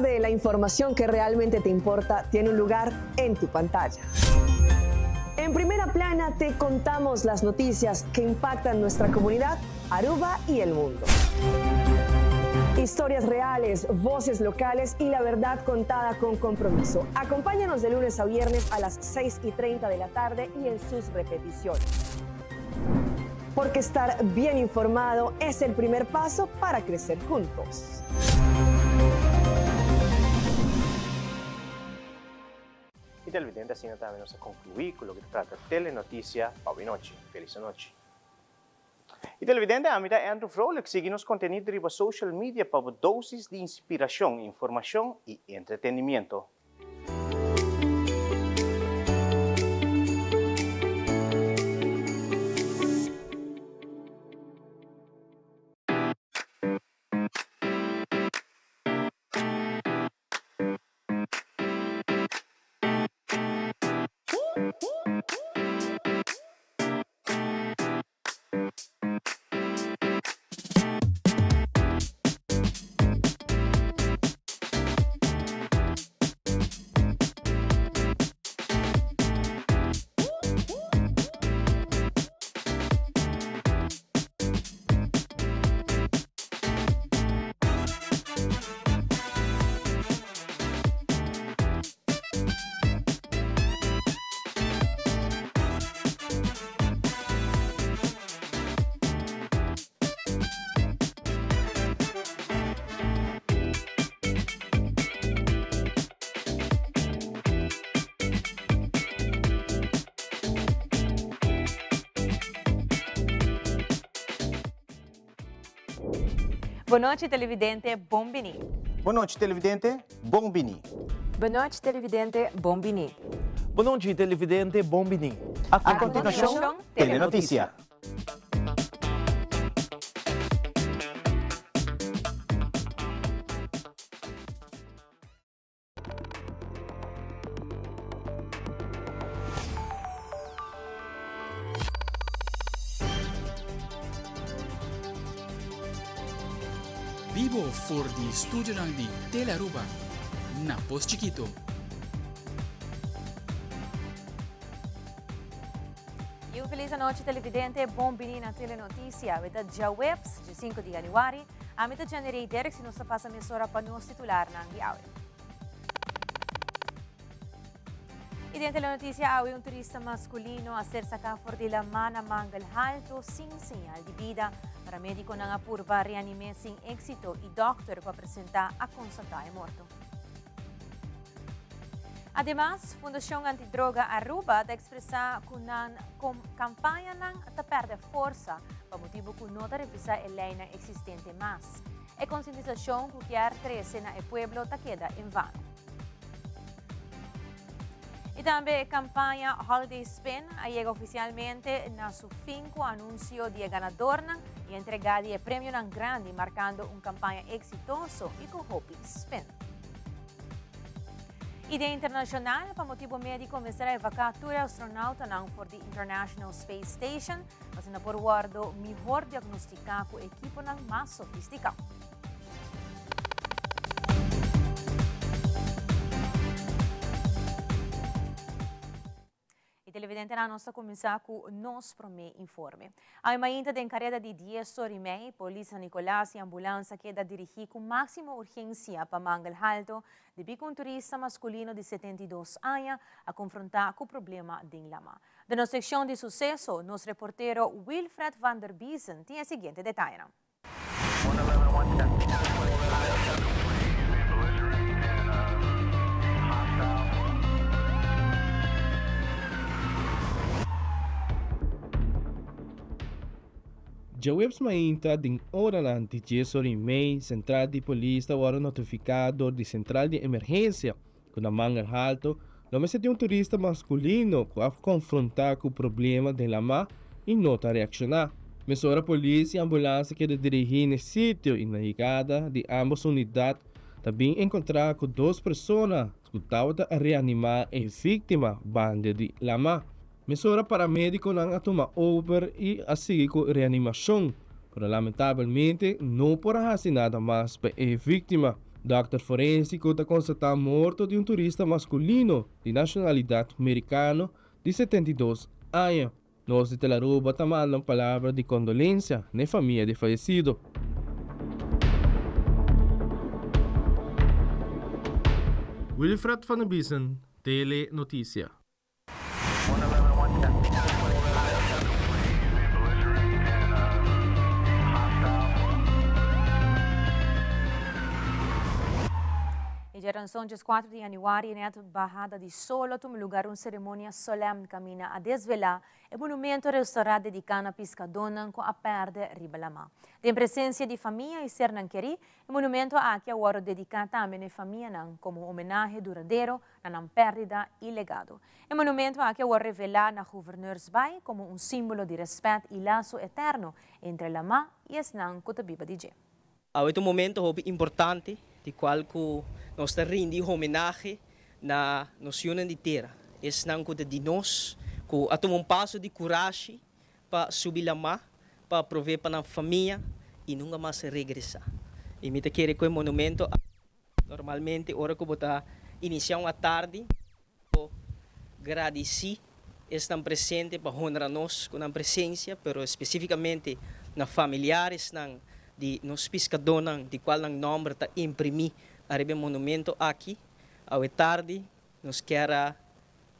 de la información que realmente te importa tiene un lugar en tu pantalla. En Primera Plana te contamos las noticias que impactan nuestra comunidad, Aruba y el mundo. Historias reales, voces locales y la verdad contada con compromiso. Acompáñanos de lunes a viernes a las 6:30 de la tarde y en sus repeticiones. Porque estar bien informado es el primer paso para crecer juntos. E televidente, assim também nós concluir com o que trata Telenotícia Pavinochi. Feliz noite. E televidente, a minha Andrew Froelich sigue nos conteúdos de social media para doses de inspiração, informação e entretenimento. Boa noite, televidente Bombini. Boa noite, televidente Bombini. Boa noite, televidente Bombini. Boa noite, televidente Bombini. A continuação, Telenotícia. Vivo for di studio ng di Telaruba na Pos Chiquito. E feliz noite, televidente Bombini na Telenotícia. Veta já webs, de 5 de januari, a meta generator que se nos passa a mesora para nos titular ng diawe. E dentro da notícia, há um turista masculino a ser sacado for de la mana Mangal Alto sem sinal de vida. Para médico ng apurva reanime sem éxito e doctor para apresentar a constatar morto. Además, Fundação Antidroga Aruba está expressa com campanha ng perde força para motivo que não revisa a lei existente mais. E conscientização que a 13 na pueblo ta queda em vano. E também a campanha Holiday Spin chega oficialmente na seu fim com o anúncio de ganador e entregado o prêmio grande, marcando uma campanha exitosa e com Hope Spin. E de internacional, para motivo médico, começará a vacatura astronauta for the International Space Station, mas na por guardo melhor diagnosticar com equipo mais sofisticado. Televidente na nossa começar com o nosso primeiro informe. A mainta de encarrega de 10 horas e meia, Polícia Nicolás e ambulância queda dirigir com máxima urgência para Mangal Alto, devido a um turista masculino de 72 anos a confrontar com o problema de lama. Da nossa secção de sucesso, nosso reporteiro Wilfred van der Biesen tem a seguinte detalhe. Jawebs mainta ding hora lang de 10 horas e meia, central de polícia agora notificado de central de emergência com a Mangal Alto, nome de um turista masculino que a confrontar com o problema de lama e não está reaccionar. Mesora polícia e ambulância que dirigir no sítio e na chegada de ambas unidades também encontrar com 2 pessoas que estavam a reanimar a vítima banda de lama. Mesura paramédico nang atuma over e a seguir com reanimação, pero lamentavelmente não porá hacer nada mais para a vítima. Doctor forensico está constatado morto de um turista masculino de nacionalidade americana de 72 anos. Nós de Telaruba também mandam palavra de condolência na família de falecido. Wilfred van den Biesen, Tele Notícia. Geração 4 de januário, net Barrada de Solo, tem lugar uma cerimônia solene camina a desvelar o monumento restaurado dedicado a Piscadona com a perde Ribalama. Tem presença de família e Sernanqueri, o monumento aqui é o dedicado também à família como homenagem duradouro na perdida e legado. O monumento aqui é o revelar na Gouverneursbay como um símbolo de respeito e laço eterno entre Lama e Esnan Cotabiba DJ. Este é um momento importante de qual nós rendimos homenagem na nação inteira. Esse não é de nós, que tomar um passo de coragem para subir a mar, para prover para a família e nunca mais regressar. E me quero que o monumento, normalmente, hora que eu iniciar uma tarde, agradecer estão presentes para honrar nós com a presença, mas especificamente na familiares de nos pescadores, de qual nome está imprimido o monumento aqui. À tarde, nós queremos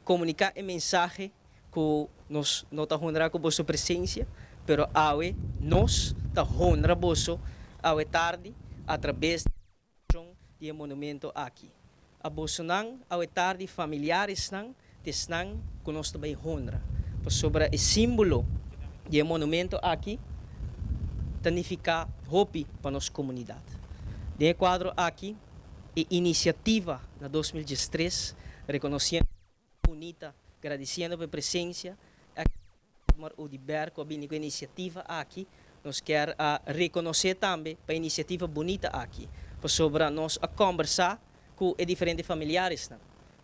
comunicar a mensagem que nós não está honrando com a vossa presença, mas nós está honrando à tarde através do monumento aqui. A vossa à tarde, familiares que nós também honra. Sobre o símbolo do monumento aqui, significa hope para a nossa comunidade. De quadro aqui, a iniciativa na 2013, reconhecendo a bonita, agradecendo pela presença, o Diberco, a iniciativa aqui, nós queremos reconhecer também a iniciativa bonita aqui, sobre nós a conversar com os diferentes familiares,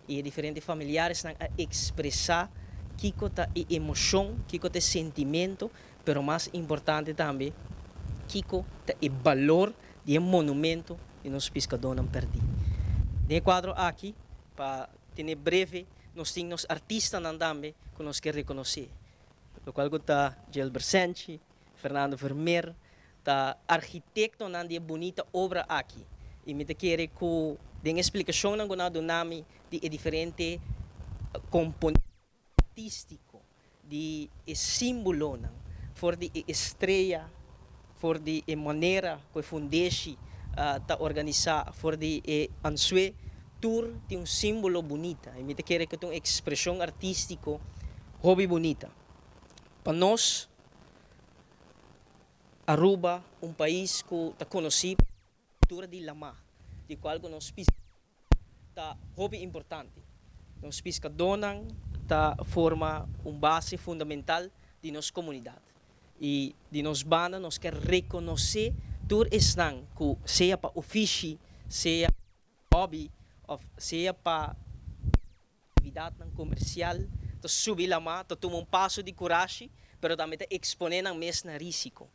e diferentes familiares a expressar que é emoção, que é sentimento, mas mais importante também, que é o valor do monumento que nós pescadores não perdi. De quadro aqui, para ter breve, nós temos artistas também que nós queremos reconhecer. O qual está Gilbert Sanchi, Fernando Vermeer, está arquiteto de bonita obra aqui. E me quero que den explicação do nome de diferente componente artístico, de símbolo, for de estrela, for de maneira que fundeixe está organizada, for de ansue tour tem símbolo bonita. E me quero que tem expressão artística, hobby bonita. Para nós, Aruba, país que está conhecido pela cultura de lama, de qual nós está hobby importante. Nós pescadores forma base fundamental de nossa comunidade. E de nossa banda, nós queremos reconhecer tudo isso que seja para ofício, seja para hobby, seja para atividade comercial, para subir a mar, para tomar passo de coragem, mas também para exponer a mesma risco.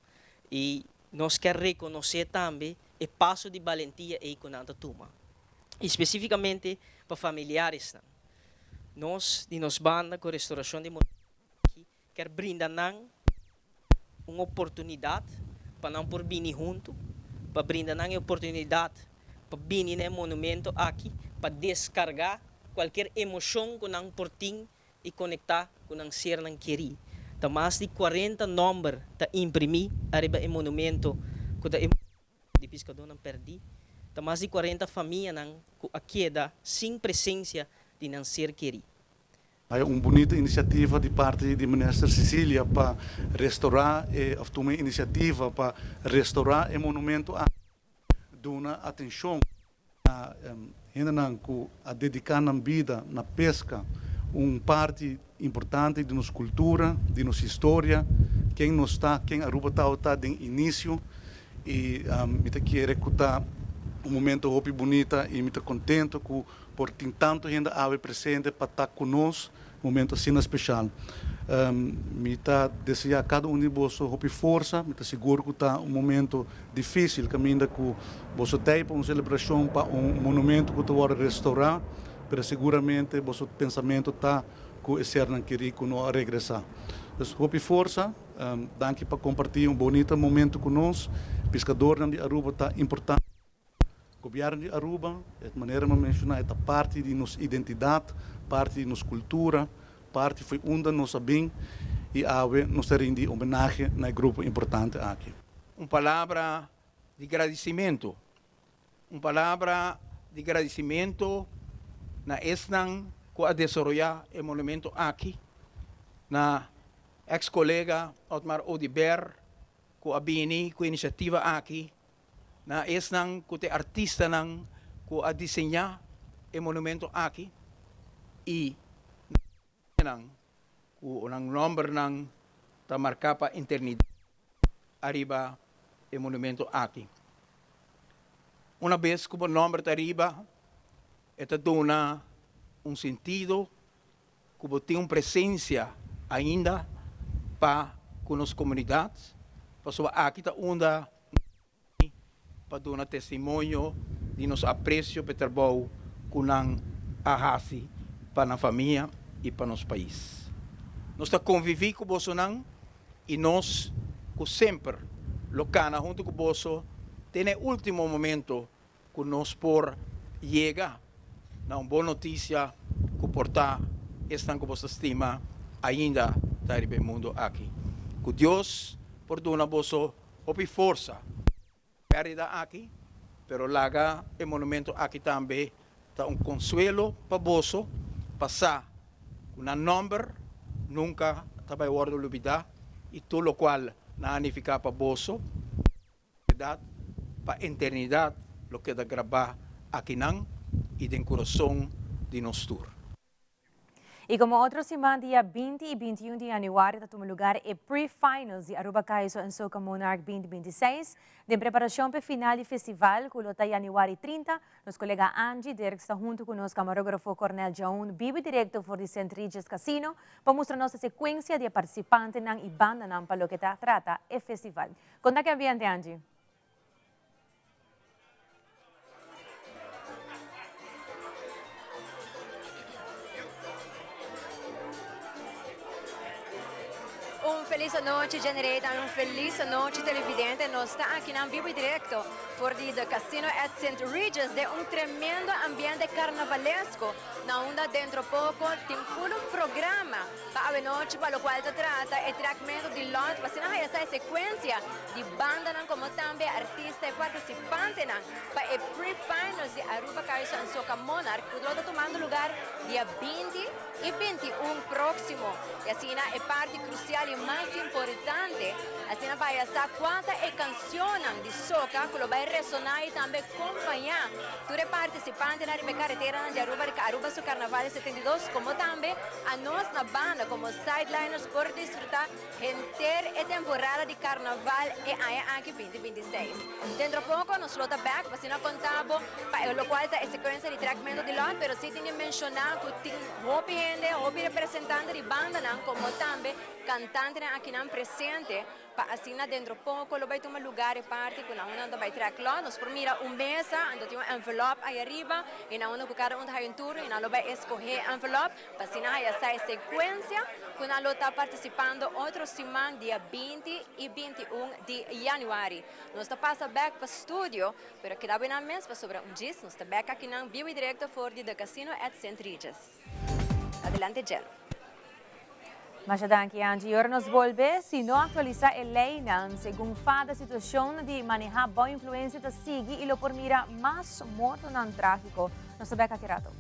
E nós queremos reconhecer também o passo de valentia e que nós toma. Especificamente para familiares. Nós, de nossa banda, com a restauração de monumento, queremos brindar uma oportunidade para não por vir junto, para brindar uma oportunidade para vir no monumento aqui, para descargar qualquer emoção que não por ti e conectar com o ser não querer. Tá mais de 40 números tá imprimir arriba o monumento que tá de pescador não perdi. Tá mais de 40 famílias que aqui dá sem presença de não ser querer. É uma bonita iniciativa de parte da ministra Cecília para restaurar, uma iniciativa para restaurar o monumento a dar atenção a dedicar na vida, na pesca, parte importante de nossa cultura, de nossa história, quem Aruba está de início e me quero escutar um momento muito bonito e muito contente por ter tanto gente presente para estar conosco momento assim especial. Me está desejar a cada de vocês força, me está seguro que está momento difícil, caminho que você tem para uma celebração, para monumento que está agora restaurar, mas seguramente vosso pensamento está que esse ano querer não regressar. Então, força, danke para compartilhar bonito momento conosco. Pescador de Aruba está importante. O governo de Aruba, de maneira de mencionar, é parte de nossa identidade, parte de nossa cultura, parte foi da nossa bem e nós rendemos homenagem a grupo importante aqui. Uma palavra de agradecimento. Uma palavra de agradecimento na esnan que a desenvolver o monumento aqui, na ex-colega Otmar Odiber, que a bini com a iniciativa aqui, na esnan que te artista nang que a desenhar o monumento aqui, e nang o nang nombre nang ta marcar para eternidade arriba o monumento aqui. Uma vez que o nome está arriba, esta dona sentido, que tem uma presença ainda para com as comunidades, para aqui está para dar testemunho de nosso apreço para o trabalho que nós fazemos para a família e para nosso país. Nós estamos convivendo com você e nós, que sempre, locana junto com você, tem o último momento que nós por chegar na uma boa notícia que portar estão com você estima ainda está no mundo aqui. Que Deus por dar você força, perdida aqui, pero laga o monumento aqui também está consuelo para você passar um nome nunca vai olvidar e tudo o qual na anificar para você para a eternidade lo que da gravar aqui não e do coração de nosso tour. Y como otros semana, día 20 y 21 de januario, tuvo lugar el pre-finals de Aruba Kaiso en Soca Monarch 2026. De preparación para final del festival, que lota januario 30, los colegas Angie Dirk está junto con los camarógrafo Cornel Jaun, vive directo por el St. Regis Casino, para mostrarnos la secuencia de participantes y banda para lo que trata el festival. Conta que ambiente, Angie. Feliz noite, Generator, feliz noite, televidente. Nós estamos aqui na vivo e direto por the Casino at St. Regis, de tremendo ambiente carnavalesco. Na onda dentro pouco, tem full programa para a noite, para o qual se trata o tratamento de lot, para essa sequência de banda, como também artista e participante, para o pre-finals de Aruba Kaiso and Soca Monarch, que está tomando lugar dia 20 e 21 próximo. E assim é parte crucial e mais importante, assim vai estar quanta é canção de soca que vai ressonar e também acompanhar todos os participantes na carretera de Aruba su Carnaval 72, como também a nós na banda como sideliners por desfrutar inteira temporada de Carnaval e aí aqui 2026. Dentro de pouco nos lota back, assim não contava para o qual é sequência de tratamento de lot, pero sim tem que mencionar que tem hobby representante de banda, como também cantante aqui não presente, para assim dentro de pouco vai tomar lugar e parte com a onda vai track lot, nos mira mesa, então tem envelope aí arriba, e na onda que cada um tem um turno, e na vai escolher envelope, para assim essa sequência, com a está participando outro semana, dia 20 e 21 de januário. Nós está passa back para o estúdio, pero que dá bem na mesa para sobre dias, nós está back aqui na vivo e direto for the Casino at St. Regis. Adelante, Jen. Mas danke, Angie. Ahora nos volve, si no actualiza el ley, según cada situación de manejar boa influencia, te sigue y lo por mira más morto nan trágico. Nos ve aquí rato.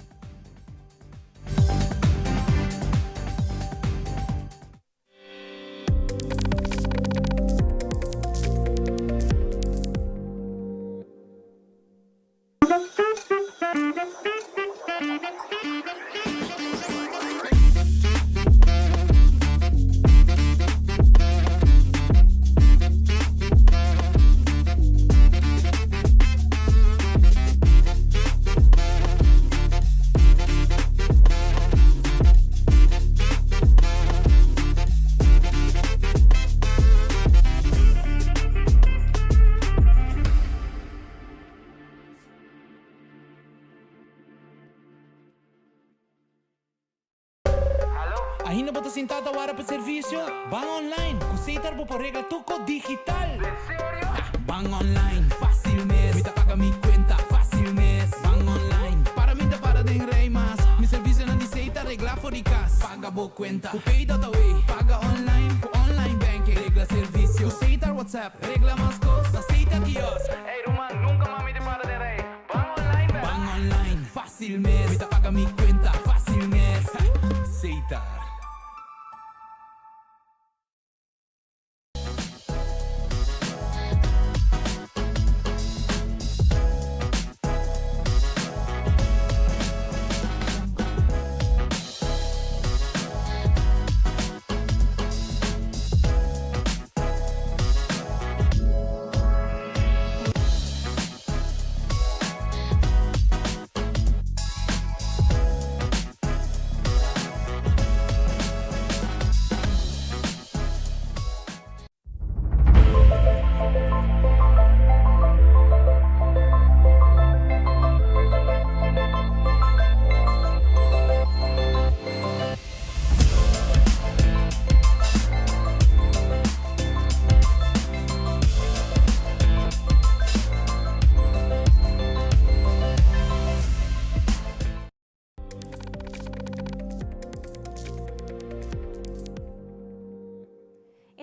Ainda bota sentada hora para serviço? Bang online, aceitar por regla tuco digital. Bang online, fácil mesmo. Me paga mi cuenta, fácil mesmo. Bang online, para mim para de rei mas. Mi serviço não aceita regla for de casa. Paga boa cuenta, o pay data way. Paga online, com online banking. Regla serviço, aceitar WhatsApp. Regla mais coisas, aceita quiosque. Ei, Roman, nunca mami de para de rei. Bang online, velho. Bang online, fácil mesmo. Me paga mi cuenta, fácil mesmo. Aceitar.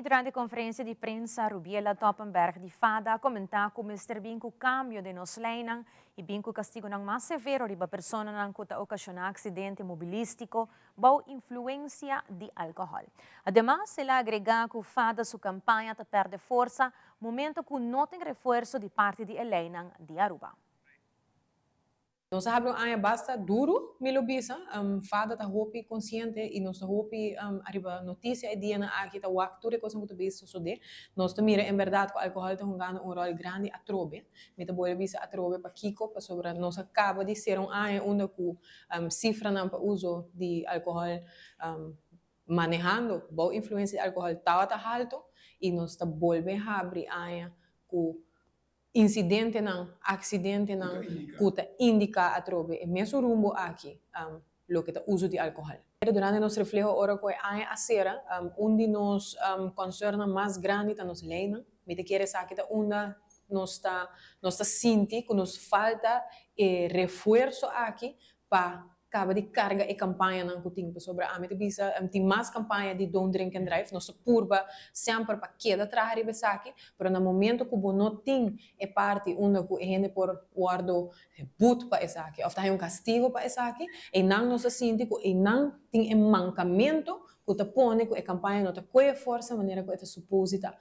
Durante a conferência de imprensa, Rubiela Toppenberg de FADA comentou que Mr. Binco cambio de nos leinan e Binco castigo ng mais severo riba persona ng kuta ocasiona acidente mobilístico bau influência de álcool. Además, ela agrega que FADA sua campanha te perde força momento que não tem reforço de parte de Eleinan de Aruba. Nós sabemos que basta duro, milobisa, fada tá hopi consciente e nós hopi arriba notícia e dia na aqui tá wakture coisa muito bem suceder. Nós mira em verdade que o álcool tá jogando rol grande a trobe, meta boa bisa a trobe para Kiko para sobre nós acaba de ser onde que cifra não para uso de álcool manejando, boa influência de álcool tá alto e nós tá volve a abrir com incidente não, acidente não, que indica a trobe, e mesmo rumbo aqui, lo que uso de álcool. Durante nosso reflexo, ora que a cera, onde nos concerna mais grande tá nos leina, me te quer saber que onde nós tá senti que nos falta reforço aqui para acaba de carga e campanha não que tem sobre a meta bisa tem mais campanha de don't drink and drive nossa curva sempre para queda atrás riba aqui, pero no momento que o não tem é parte onde que gente por guardo boot para essa aqui, ou tá castigo para essa aqui, e não nos sente que não tem mancamento que te põe que a campanha não te coe força maneira que é suposita.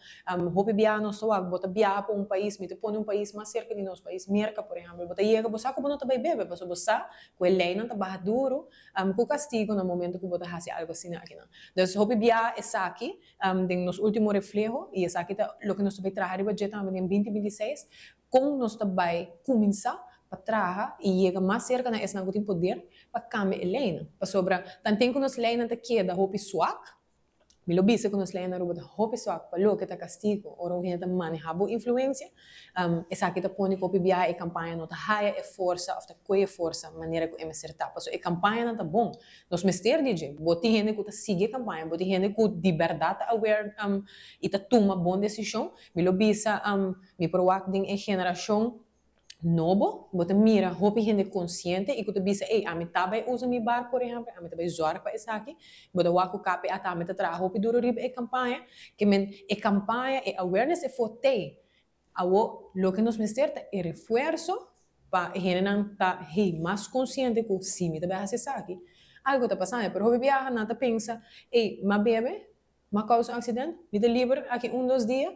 Hope bia não só bota bia para país, me te põe país mais cerca de nosso país, Merca por exemplo, bota chega você que não te vai beber, você você que a lei não te barra duro, com castigo no momento que bota fazer algo assim aqui não. Então hope bia essa aqui, de nos último reflejo e essa aqui tá o que nós vai trazer budget em 2026, com nós vai começar para trabalhar e chega mais cerca na esse não tem poder para cambiar a lei, para sobra tanto que nos lei não te queda hope swak, me lo bisa que nos lei não ruba hope swak para lo que tá castigo ou não gente manejar boa influência, essa aqui tá põe que hope bia e campanha não tá high e força ou tá coe força maneira que é acertar, para so e campanha não tá bom, nós mister DJ, boti gente que tá sigue a campanha, boti gente que de verdade aware e tá toma boa decisão, me lo bisa me provoca em geração novo, bota mira, hope gente consciente e que tu bisa, a mim também usa mi bar, por exemplo, a mim também zorra para isso aqui, bota waku kape a mim tá hope duro riba e campanha, que men e campanha e awareness e forte, awo lo que nos mesterta e reforço para gente não tá mais consciente que sim, me também hace isso aqui, algo tá passando, pero hope viaja não tá pensa, mas bebe, mas causa acidente, me livre aqui 2 dias,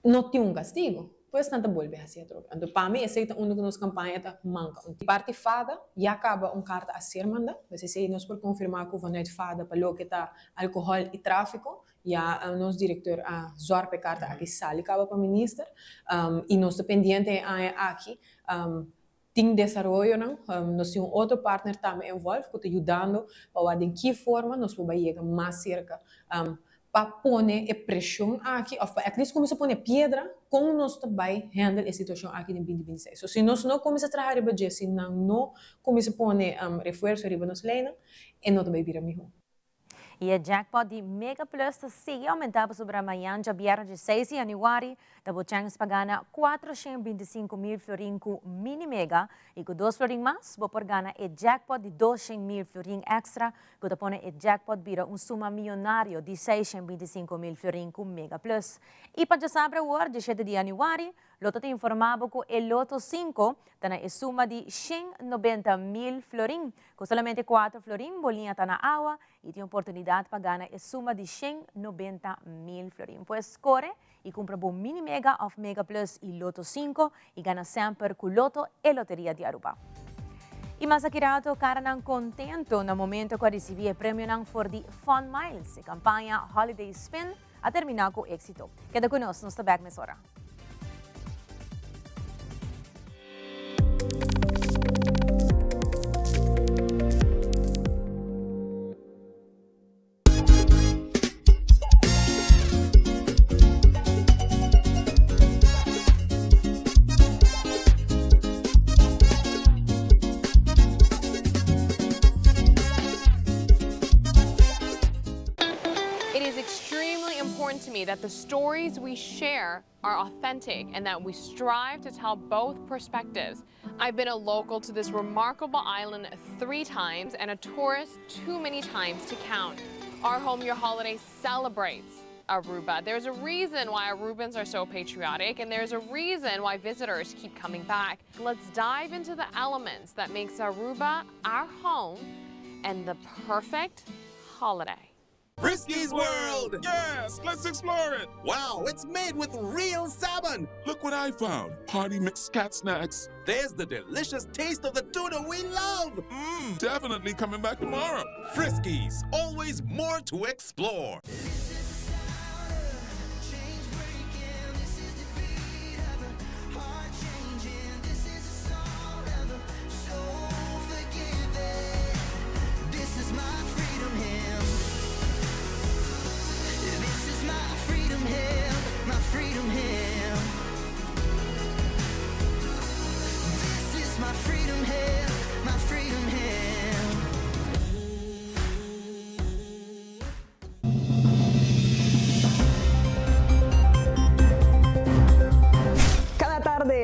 não tem castigo. Pues tanto vuelve hacia otro. Então, para mim, essa é uma das campanhas que manca. Parte FADA, já acaba carta a ser mandada. Mas se nós por confirmar que o vanuit FADA para o que está álcool e tráfico, já o nosso diretor a zorpe carta aqui sali acaba para o ministro. E nós dependente aqui, tem desenvolvimento, não? Nós temos outro partner também envolvido, que está ajudando para de que forma nós podemos chegar mais cerca. Para pôr a pressão aqui, ou at least começa a pôr pedra, como nós também handle a situação aqui em 2026. So, se nós não começamos a trabalhar riba de, se não começa a pôr reforço riba nos leina, e não também vira melhor. E a jackpot de Mega Plus sigue aumentando sobre amanhã, dia viernes de 6 de janeiro, da Bochang's pagana 425.000 florin com mini mega e com 2 florin mais, vou por gana e jackpot de 200.000 florin extra, que da pone e jackpot vira suma milionário de 625.000 florin com Mega Plus. E para saber o de 7 de janeiro, Loto te informava que o Loto 5 está na suma de 190.000 florin, com solamente 4 florin bolinha está na água e tem oportunidade para ganhar a suma de 190.000 florin. Pues corre e compra o Mini Mega of Mega Plus e Loto 5 e ganha sempre com Loto e Loteria de Aruba. E mais aqui rato, cara não contento no momento que recebi o prêmio não for de Fun Miles, a campanha Holiday Spin, a terminar com êxito. Queda conosco, nós back nessa hora. To me that the stories we share are authentic and that we strive to tell both perspectives. I've been a local to this remarkable island 3 times and a tourist too many times to count. Our Home Your Holiday celebrates Aruba. There's a reason why Arubans are so patriotic, and there's a reason why visitors keep coming back. Let's dive into the elements that makes Aruba our home and the perfect holiday. Frisky's World! Yes, let's explore it! Wow, it's made with real salmon! Look what I found. Party mixed cat snacks. There's the delicious taste of the tuna we love! Definitely coming back tomorrow. Frisky's, always more to explore.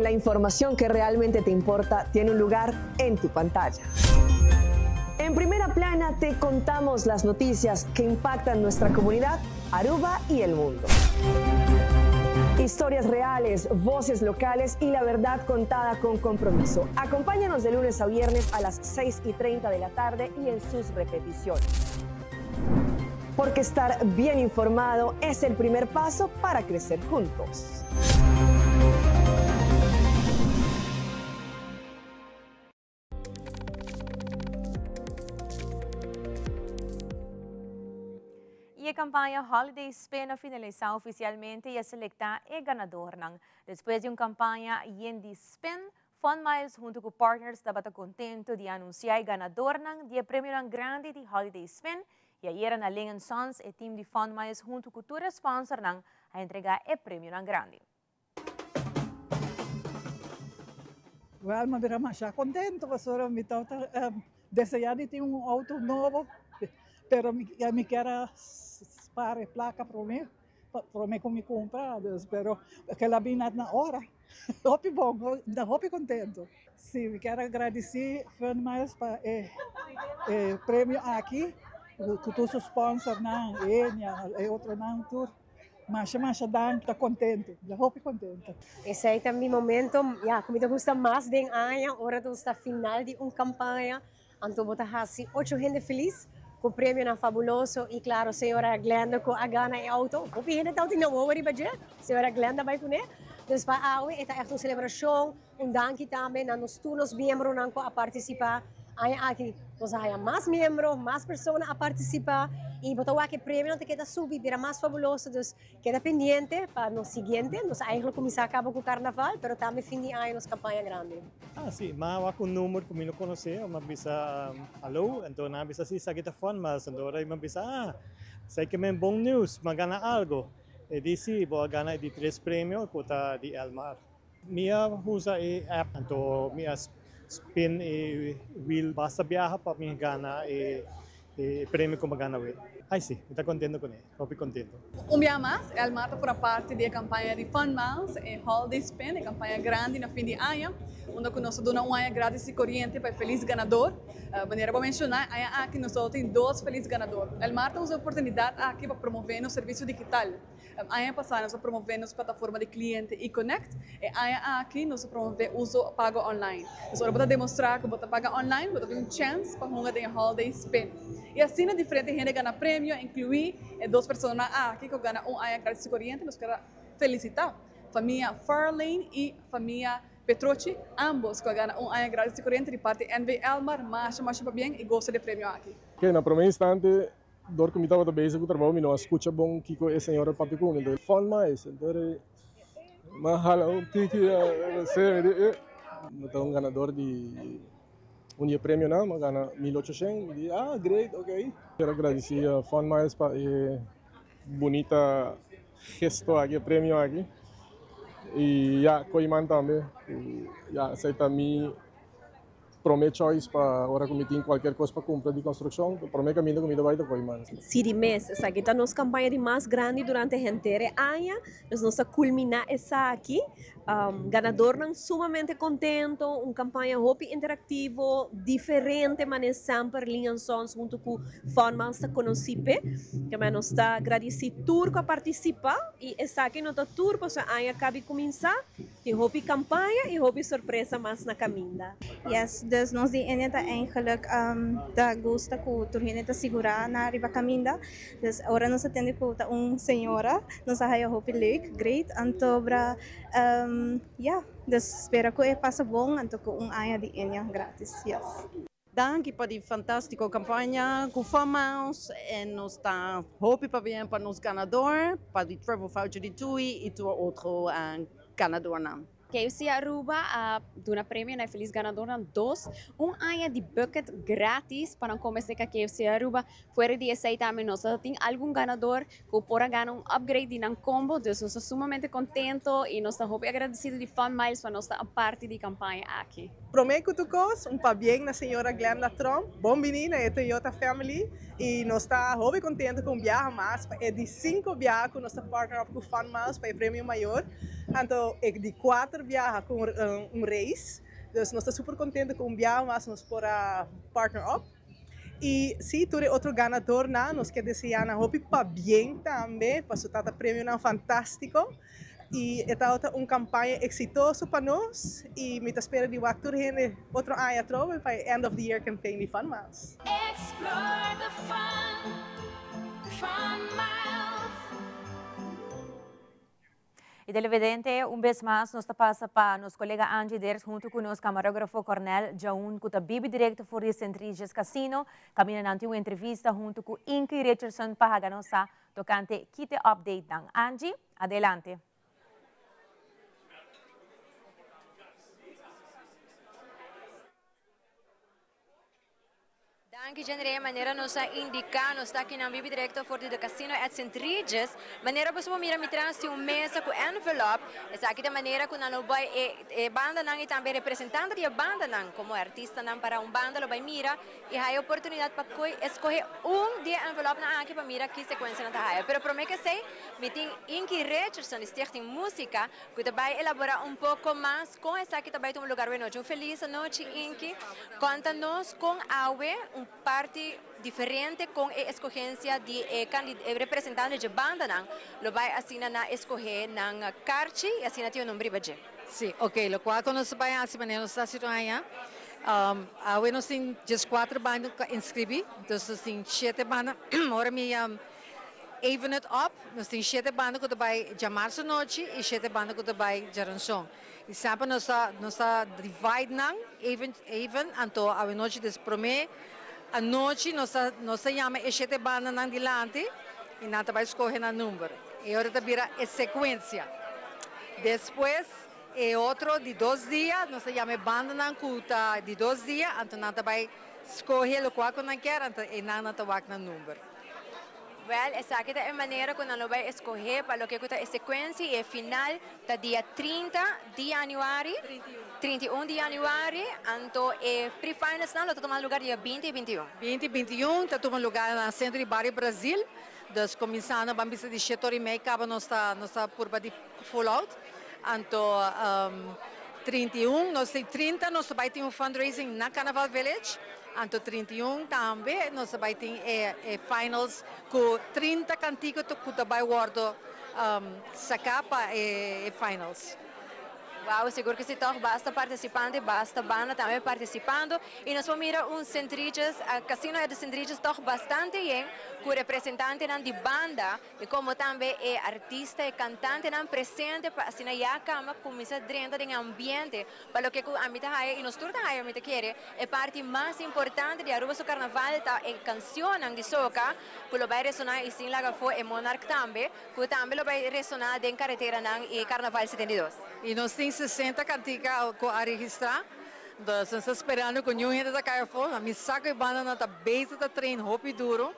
La información que realmente te importa tiene un lugar en tu pantalla. En primera plana te contamos las noticias que impactan nuestra comunidad, Aruba y el mundo. Historias reales, voces locales y la verdad contada con compromiso. Acompáñanos de lunes a viernes a las 6:30 de la tarde y en sus repeticiones. Porque estar bien informado es el primer paso para crecer juntos. A campanha Holiday Spin finalizou oficialmente e a selecta é ganador. Depois de uma campanha Yendi Spin, Fun Miles junto com partners estava contento de anunciar o ganador de prêmio grande de Holiday Spin e ayer na Ling & Sons e time de Fun Miles junto com o tour sponsor a entregar o prêmio grande. Well, mabira masya contento kasi mi tawta desejando ter auto novo, pero mi quero para placa para mim como comprados, pero que ela vem na hora. Hope bom, hope contento. Sim, me quero agradecer Fun Miles para prêmio aqui, que tu sponsor na e outro não tour. Mas dan está contente, hope contente. Esse é também momento, como me gusta mais de ano, hora do final de uma campanha, então botar assim 8 gente feliz. Com o prêmio na fabuloso e claro, senhora Glenda com a gana e auto. O que ainda tem não worry budget. Senhora Glenda vai com ele. Então, para hoje é uma celebração, danke também a nós todos os membros a participar. Aqui nós temos mais membros, mais pessoas a participar e botar aqui prêmio não te queda subir, vira mais fabuloso. Então, queda pendente para no seguinte. Nós ainda começar a acabar com o carnaval, mas também fim de ano, nossa campanha grande. Sim, mas com número que eu conheci, eu bisa alô, então não bisa si sa kita Fun Miles, então eu bisa sei que é bom news, magana algo. E disse, vou ganhar de 3 prêmios, kota de Elmar. Minha usa app, então minha spin e wheel basta viaja para mim ganhar prêmio como ganhar. Ai sim, está contente com ele, estou contente. Dia mais, El Marta fará parte da campanha de Fun Miles e Holiday Spin, a campanha grande no fim de ano, onde nós damos um ano grátis e corrente para feliz ganador. Maneira para mencionar, aqui nós temos 2 felizes ganadores. El Marta usa a oportunidade aqui para promover o serviço digital. Ano passado nós promovemos a plataforma de cliente e Connect, e aqui nós promovemos o uso pago online. Nós vamos demonstrar que você paga online, você tem chance para jogar em Holiday Spin. E assim, diferente gente ganha prêmio, incluir 2 pessoas aqui que ganham um ano grátis de corrente, nós queremos felicitar. Família Farlane e família Petrucci, ambos que ganham um ano grátis de corrente de parte NV Elmar, mas bem e gosta de prêmio aqui. Que na primeira instante, dor que me estava bem com o trabalho, me não escuta bom que a senhora papi com ele. Fun mais, então mahal um que você é um ganador de prêmio não, mas ganha 1.800. E great, ok. Quero agradecer a Fun mais para bonita gesto aqui, prêmio aqui. E Coiman também. Aceita mim promete choice para agora que me tem qualquer coisa para comprar de construção, promete que me vai dar Coiman. Sim, mês, essa aqui está nossa campanha de mais grande durante a inteira ano. Nós vamos culminar essa aqui. Ganador não sumamente contento, uma campanha hopi interativo, diferente, mas sempre ligações junto com formas de conhecer. Que nós está agradecido tudo a participar e essa aqui não está tudo para a ano acaba de começar. Tem hopi campanha e hopi surpresa mais na caminha. Yes, dus nós die está eigenlijk da gusta que turhine está segurar na riba caminha. Dus agora nós atende com uma senhora, nós aí hopi leuk, great, antobra dus espero que passa bom, então com um ano de Enya grátis. Yes. Danke para a fantástica campanha com Famous e nós está hope para bem para nos ganador, para o Travel Voucher de TUI e para outro ganador não. KFC Aruba dona prêmio na feliz ganadora 2 ano de bucket grátis para começar com a KFC Aruba fora de essa também nós tem algum ganador que pode ganhar upgrade na combo, então nós estamos sumamente contentos e nós estamos agradecidos de Fun Miles para nossa parte da campanha aqui. Prometo tu cos, bem na senhora Glenda Trump, bom menina e Toyota Family e nós estamos muito contentes com o viagem mais, é de 5 viagens com nossa partner com Fun Miles para o prêmio maior, então é de 4 viagens com race, então nós estamos super contentes com o viagem mas nós por partner up. E se tu é outro ganador, nós queremos desejar na hope para bem também, para o prêmio fantástico. E esta é uma campanha exitosa para nós e me espera de outro ano atrás para end of the year campaign de Fun Miles. Explore the Fun Miles. E televidente, vez mais, nós passa para nosso colega Angie Ders junto com nosso camarógrafo Cornel Jaun, que está vivo direto for de Centriges Casino, caminhando uma entrevista junto com Inky Richardson para a nossa tocante Kite Update ng Angie. Adelante. Anche genere maneira nos indicar, nos está aqui na Bibi Directo for the Casino at St. Regis, maneira para mira me traz um mesa com envelope, essa aqui da maneira que não vai banda não e também representante de banda não, como artista não para banda lo vai mira e há a oportunidade para escolher de envelope na aqui para mira que sequência na taia. Pero prometo que sei, me tem Inky Richardson Stichting Música que vai elaborar pouco mais com essa aqui também um lugar bem noite. Feliz noite Inky, conta-nos com Awe parte diferente com a escolhência de representante de banda não lo vai assinar na escolher na carte e assinar teu nome baje. Sim, ok, lo qual quando se vai assim maneira está situada a nós tem just 4 bandas inscrevi, então assim 7 bandas agora me even it up, nós tem 7 bandas que vai chamar se noite e 7 bandas que vai geranção. E sempre nós divide não even então a noite desprome a noite nós chamamos as 7 bandas não dilante e nós vai escolher o número. E agora vira a sequência. Depois é outro de 2 dias, nós chamamos banda não curta de 2 dias, então nós vai escolher o qual nós queremos e nós vai no número. Well, essa aqui é a maneira que nós vamos escolher para o que é a sequência e final da dia 30 de janeiro. 31 de janeiro, então pre-finals não, está tomando lugar dia 20 e 21. 20 e 21, está tomando lugar no centro de Bari, Brasil. Nós começamos a bambisa de 7h30, acaba nossa curva de full out. Então, 31, nós temos 30, nós vamos ter um fundraising na Carnaval Village. Então, 31 também, nós vamos ter finals com 30 cantigos que vai guardar sacar para finals. Uau, seguro que se torna basta participante, basta banda também participando. E nós vamos mirar Centriges, a Casino de Centriges torna bastante bem, com representante de banda e como também é artista e cantante presente para assim a cama começa dentro do ambiente para o que a mita hai e nós toda hai a mita quer é parte mais importante de Aruba so Carnaval tá é canção de soca que lo vai ressonar e sim lá foi e Monarch também que também lo vai ressonar em carretera e Carnaval 72. E nós temos 60 canticas a registrar. Nós estamos esperando que o gente da caia fora. A minha saca e banda na base da trem, roupa duro.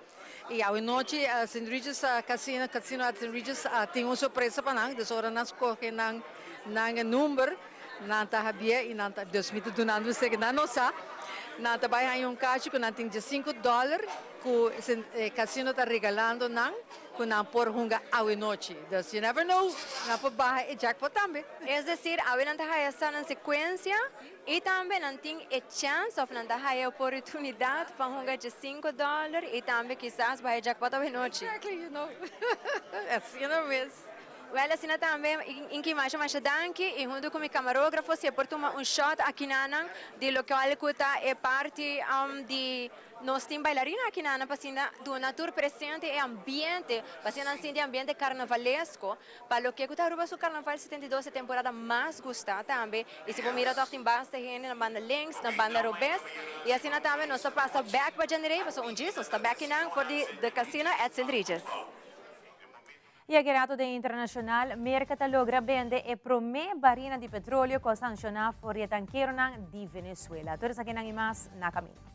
E à noite, a St. Regis Casino at St. Regis tem uma surpresa para nós. Dessa hora nós escolhemos um número, nós sabia e nós desmito do nós sei que nós não sabe. Nós trabalhamos um caixa que nós temos $5 que o casino está regalando nós. Que não por hunga a noite. Então, you never know, não por barra e jackpot também. É decir, a não está essa na sequência e também não tem a chance of não está a oportunidade para hunga de $5 e também quizás vai jackpot a noite. Exactly, you know. Assim não mesmo. Well, assim também, em que mais danke e junto com o camarógrafo se por tomar shot aqui na de local que está é parte de nós temos bailarina aqui na pasina do natura presente e ambiente, pasina assim de ambiente carnavalesco, para o que está Aruba so Carnaval 72 temporada mais gostada também. E se for mirar toque em basta gente na banda Links, na banda Robes, e assim também nós passa back para janeiro, passou dia, nós está back na for the casino at St. Regis. E a Gerato de Internacional, mercata logra vende e prome barina di petróleo ko sancionar for tanquero di Venezuela. Todos aqui nang imas na caminho.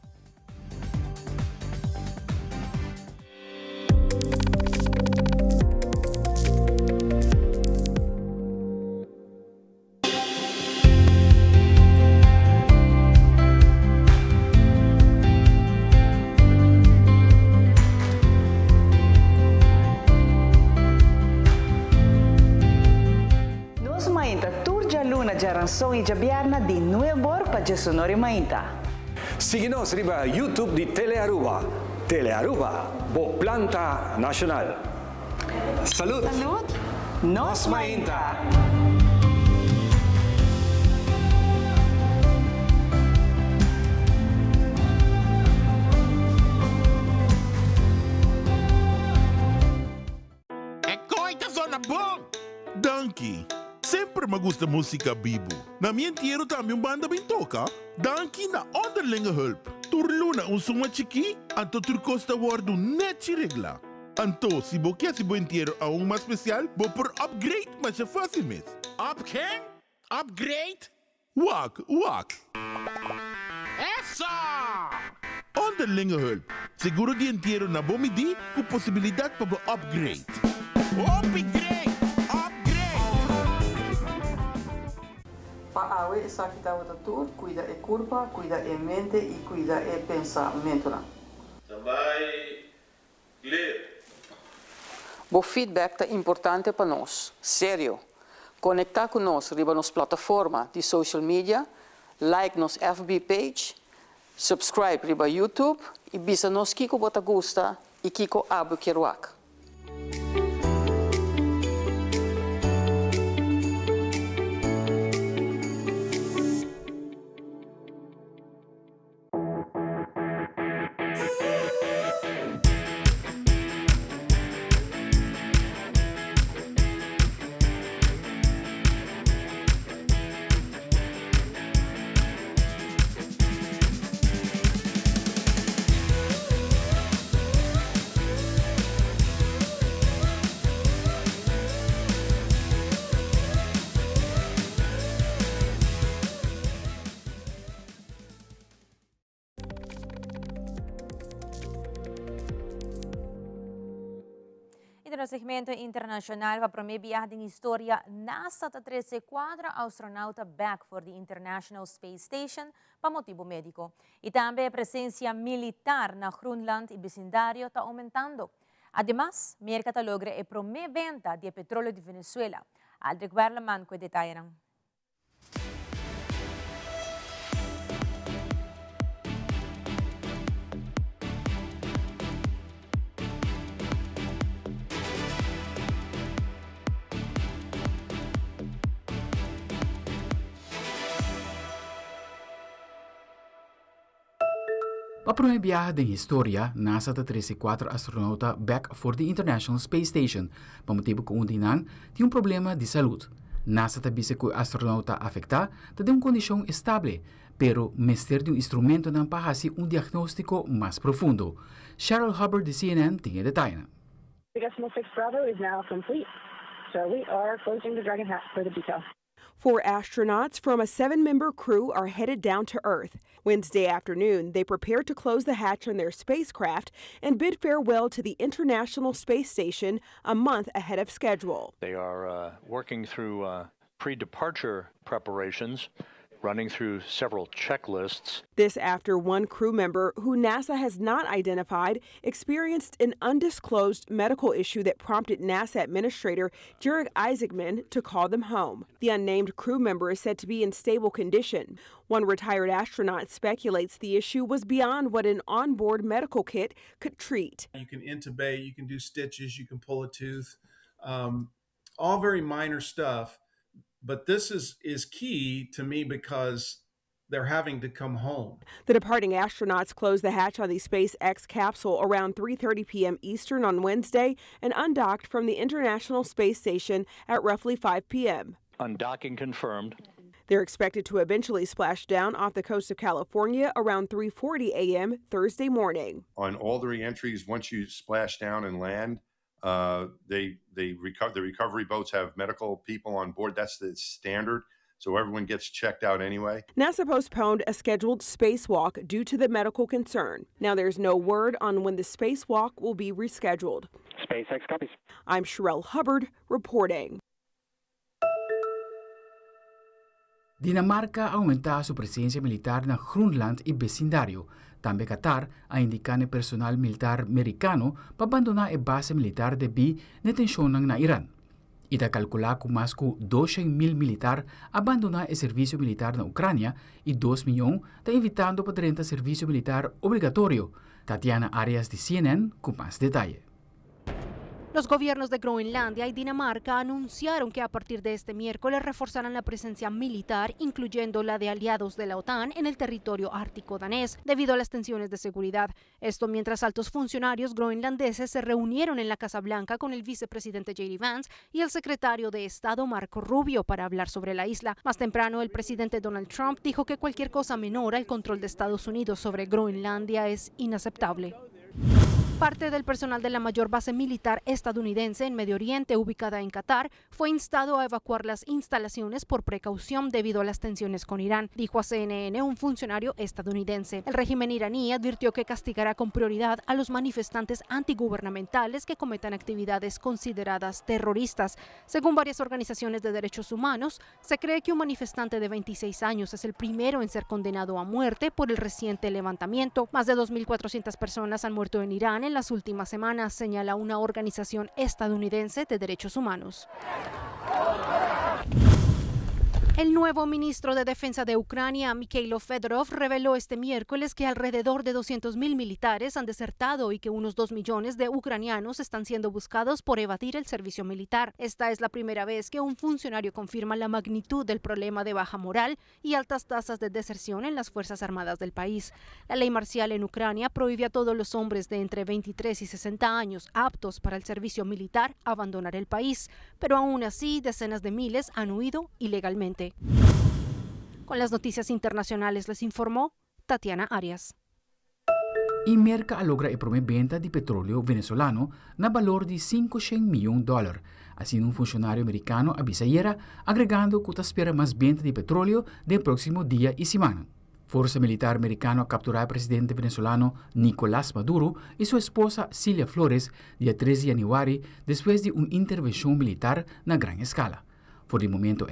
Jaranson e Jabiarna de Nuevor para Sonora Mainta. Siga-nos riba YouTube de Telearuba. Telearuba, bo planta nacional. Salud! Salud! Nos Mainta! É coita zona bom! Donkey! Sempre me gusta música bibo. Na minha inteiro também banda bem toca. Danke na onderlinge hulp. Turluna suma chiqui, anto turcosta wardu net regla. Anto, se bo quer se bo inteiro a mais especial, bo por upgrade, mas é fácil mesmo. Up quem? Upgrade? Wak. Essa! Onderlinge hulp. Seguro de inteiro na bomidi, com possibilidade para bo upgrade. Upgrade! Para a essa que está o tour, cuida a curva, cuida a mente e cuida o pensamento. Também ler. O feedback é importante para nós, sério. Conectar com nós riba nas plataformas de social media, like nos FB page, subscribe riba YouTube e bisa nos kiko bota gusta e kiko abu kiruak. no segmento internacional va prome viagem em história NASA ta 13 astronauta back for the International Space Station para motivo médico. E também a presença militar na Groenland e vecindário está aumentando. Además, mercado logra a prome venda de petróleo de Venezuela. Aldrich Berleman com detalhes. Para primeira viagem em história, NASA está 34 astronautas back for the International Space Station, para motivo que Dinang tem problema de saúde. NASA está disse que o astronauta afetado tem uma condição estável, pero mestre de instrumento não para fazer diagnóstico mais profundo. Cheryl Hubbard de CNN tem detalhes. The decimal 6 Bravo is now complete, so we are closing the Dragon hatch for the detail. 4 astronauts from a 7-member crew are headed down to Earth. Wednesday afternoon, they prepare to close the hatch on their spacecraft and bid farewell to the International Space Station a month ahead of schedule. They are working through pre-departure preparations, running through several checklists. This after one crew member, who NASA has not identified, experienced an undisclosed medical issue that prompted NASA Administrator Jurek Isaacman to call them home. The unnamed crew member is said to be in stable condition. One retired astronaut speculates the issue was beyond what an onboard medical kit could treat. You can intubate, you can do stitches, you can pull a tooth, all very minor stuff. But this is key to me because they're having to come home. The departing astronauts closed the hatch on the SpaceX capsule around 3:30 p.m. Eastern on Wednesday and undocked from the International Space Station at roughly 5 p.m. Undocking confirmed. They're expected to eventually splash down off the coast of California around 3:40 a.m. Thursday morning. On all the re-entries, once you splash down and land, the recovery boats have medical people on board. That's the standard, so everyone gets checked out anyway. NASA postponed a scheduled spacewalk due to the medical concern. Now there's no word on when the spacewalk will be rescheduled. SpaceX copies. I'm Sherelle Hubbard reporting. Dinamarca aumenta sua presença militar na Groenland e vecindário. Também Qatar a indicar personal militar americano para abandonar a base militar de bi na tensão na Irã. E da calcular que mais de 200,000 militares abandonar o serviço militar na Ucrânia e 2 milhões está evitando para 30 serviço militar obrigatório. Tatiana Arias de CNN com mais detalhes. Los gobiernos de Groenlandia y Dinamarca anunciaron que a partir de este miércoles reforzarán la presencia militar, incluyendo la de aliados de la OTAN, en el territorio ártico danés, debido a las tensiones de seguridad. Esto mientras altos funcionarios groenlandeses se reunieron en la Casa Blanca con el vicepresidente J.D. Vance y el secretario de Estado Marco Rubio para hablar sobre la isla. Más temprano, el presidente Donald Trump dijo que cualquier cosa menor al control de Estados Unidos sobre Groenlandia es inaceptable. Parte del personal de la mayor base militar estadounidense en Medio Oriente, ubicada en Qatar, fue instado a evacuar las instalaciones por precaución debido a las tensiones con Irán, dijo a CNN un funcionario estadounidense. El régimen iraní advirtió que castigará con prioridad a los manifestantes antigubernamentales que cometan actividades consideradas terroristas. Según varias organizaciones de derechos humanos, se cree que un manifestante de 26 años es el primero en ser condenado a muerte por el reciente levantamiento. Más de 2.400 personas han muerto en Irán en las últimas semanas, señala una organización estadounidense de derechos humanos. El nuevo ministro de Defensa de Ucrania, Mikhailo Fedorov, reveló este miércoles que alrededor de 200,000 militares han desertado y que unos 2 millones de ucranianos están siendo buscados por evadir el servicio militar. Esta es la primera vez que un funcionario confirma la magnitud del problema de baja moral y altas tasas de deserción en las Fuerzas Armadas del país. La ley marcial en Ucrania prohíbe a todos los hombres de entre 23 y 60 años aptos para el servicio militar abandonar el país, pero aún así decenas de miles han huido ilegalmente. Con las noticias internacionales les informó Tatiana Arias. E Merca logra a primeira venda de petróleo venezolano na valor de $500 milhões. Assim, um funcionário americano avisa ayer, agregando que espera mais venda de petróleo no próximo dia e semana. Fuerza Militar Americana capturó al presidente venezolano Nicolás Maduro y su esposa Cilia Flores día 3 de januario después de una intervención militar a gran escala. Por el momento,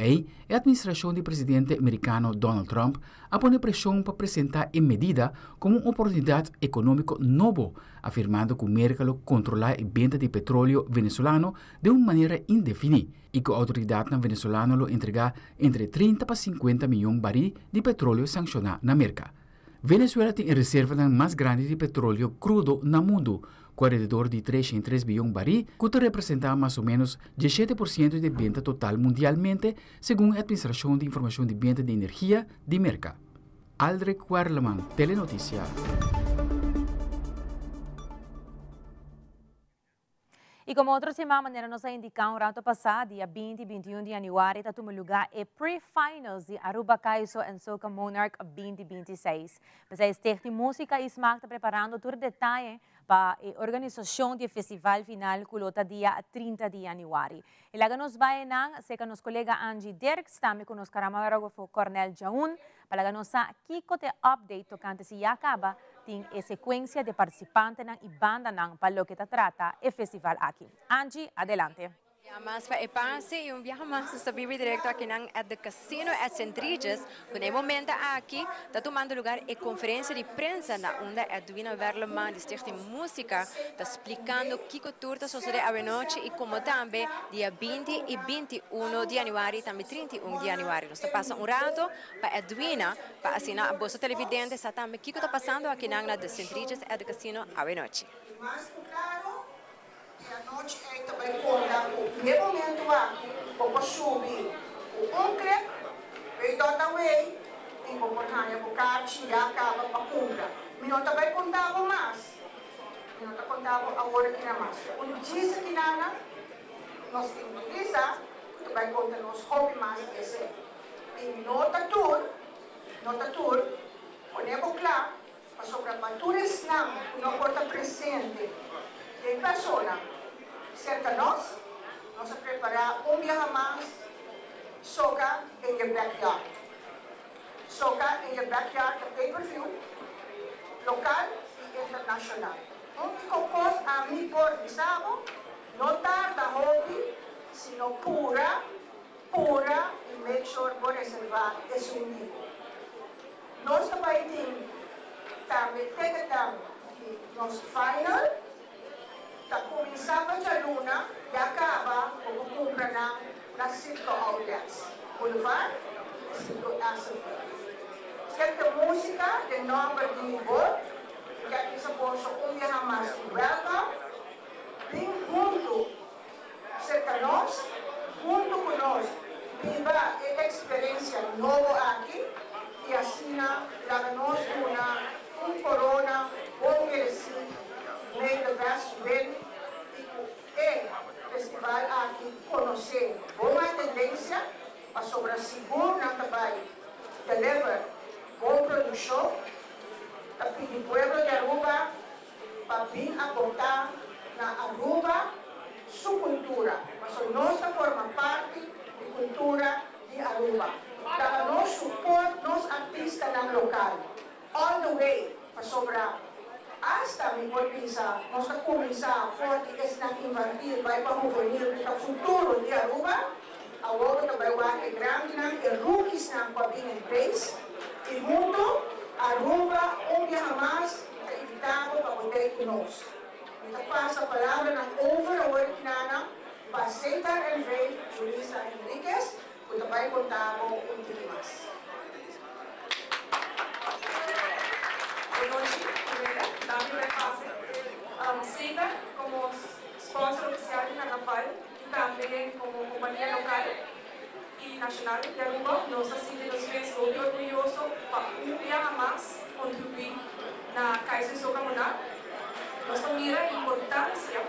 la administración del presidente americano Donald Trump ha puesto presión para presentar en medida como una oportunidad económica nueva, afirmando que el mercado controla la venta de petróleo venezolano de una manera indefinida y que la autoridad venezolana lo entrega entre 30 para 50 millones de barriles de petróleo sancionado en América. Venezuela tiene reserva más grande de petróleo crudo en el mundo, con alrededor de 303 billones de barriles, que representa más o menos 17% de venta total mundialmente, según la Administración de Información de Venta de Energía de Merca. Aldrich Warleman, Telenoticia. E como outra semana, nos indicam um rato passado, dia 20 e 21 de januário, está tomando lugar a pre-finals de Aruba Kaiso and Soca Monarch 2026. Mas a Esterte Música e SMAC está preparando todo detalhe para a organização do festival final, que lota dia 30 de januário. E lá nos vai ser com nosso colega Angie Dirks, também com nosso camarógrafo Cornel Jaun, para nos kiko te update tocante se já acaba, tem a sequência de participantes e banda para o que trata o festival aqui. Angie, adelante. Mas para passe e viaje mais está vivo direto aqui at the Casino at St. Regis, que no momento aqui está tomando lugar a conferência de prensa na onde Edwina Verleman de Stichting Música está explicando que tour está suceder a noite e como também dia 20 e 21 de januário e também 31 de januário. Nós está passando rato para Edwina para assinar a bolsa televidente, está também que está passando aqui na the St. Regis at the Casino a noite. A noite é também quando no momento aqui vou subir o concreto e dota way e vou botar a boca já acaba para compra. Me não também contava mais. Me não contava agora que não mais. Quando diz que nada nós utiliza também conta nos hobby mais esse. E nota tour ponemos claro para sobre a turismo não porta presente de persona. Cerca de nós preparar viaje mais soca em your backyard. Soca em your backyard é pay-per-view, local e internacional. Único coisa a mim por sábado, não tarda hobby, sino pura e make sure por reservar esse nível. Nós também temos nosso final. Está começando a luna e acaba com compra na Circo Outlets. Boulevard, Circo Asafia. Certa música de nome de nível, que aqui se pode viajar mais welcome. Vem junto, cerca de nós, junto com nós, viva a experiência nova aqui e assim dá-nos corona bom merecido. Meio do braço dele e festival aqui conhecer boa tendência para sobre a segura também deliver boa produção para o povo de Aruba para vir a botar na Aruba sua cultura, mas nós forma parte da cultura de Aruba. Para nós supor nos artistas na local, all the way para sobre hasta mi pensar, nós vamos começar forte esta invadir, vai para o futuro de Aruba, agora também vai grande, e rookies para vir em vez, e mundo, Aruba, viaje mais, é evitável para poder conosco. Então, passa a palavra na overwork para aceitar el rei, Julissa Henriquez, que também contava pouco mais. SIGA como sponsor oficial de Carnaval y también como compañía local y nacional de Aruba, nos así nos fez muy orgulloso para día más contribuir na Kaiso y Soca Monarch. Nos mira a importancia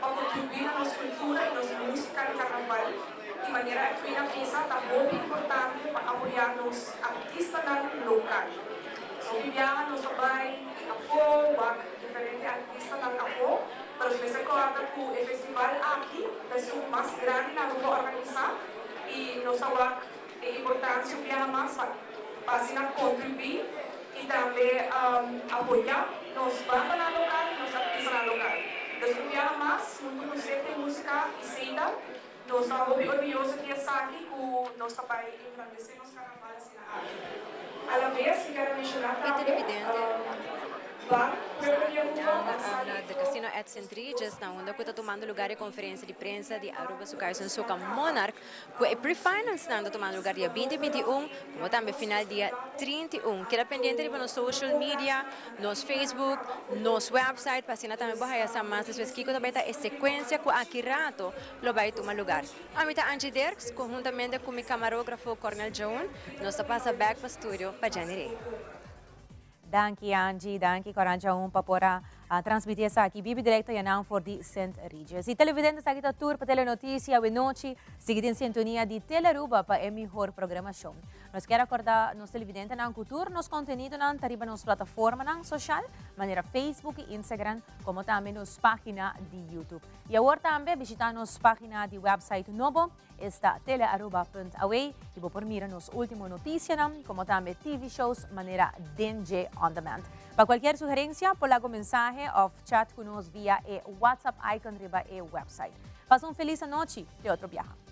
para contribuir a nuestra cultura y nuestra música de Carnaval de manera que una pieza tan muy importante para apoyar los artistas local. So, viajan nos vai a diferentes artistas da Capô, pero se recorda que o festival aqui é o mais grande na Aruba organizar e nos a importância viajar mais para assim contribuir y también apoyar los bandas locales y los artesanos locales. Entonces, un viaje más, junto con de música y cita, nos estamos muy orgullosos de estar aquí con nuestro país y engrandecer los carnavales y la arte. A la vez, quiero mencionar también do Casino at St. Regis, na onde está tomando lugar a conferência de prensa de Aruba Sucarson Soca Monarch, que é pre-finance está tomando lugar dia 2021, como também final dia 31. Queda pendente de nos social media, nos Facebook, nos website, para assim também vai essa mais das vezes que também está a sequência que aqui rato lo vai tomar lugar. A mim tá Angie Derks, conjuntamente com o camarógrafo Cornel Joan, nós está passa back para o estúdio para January. Danki Angie, danki Coranja papora transmitir essa aqui Bibi Directo e não for de St. Regis. E televidentes aqui da tour para Telenotícia e noite, seguindo em sintonia de Telearuba para a melhor programação. Nós queremos acordar nos televidentes na cultura, nos conteúdo na tariba nos plataformas social, maneira Facebook e Instagram, como também nos página de YouTube. E agora também visitar nos página de website novo, está telearuba.away e vou por mira nos últimos notícias, como também TV shows, maneira DNG on demand. Para qualquer sugerência, por lá mensagem ou chat conosco via WhatsApp icon riba e website. Faça feliz noite e outro viaje.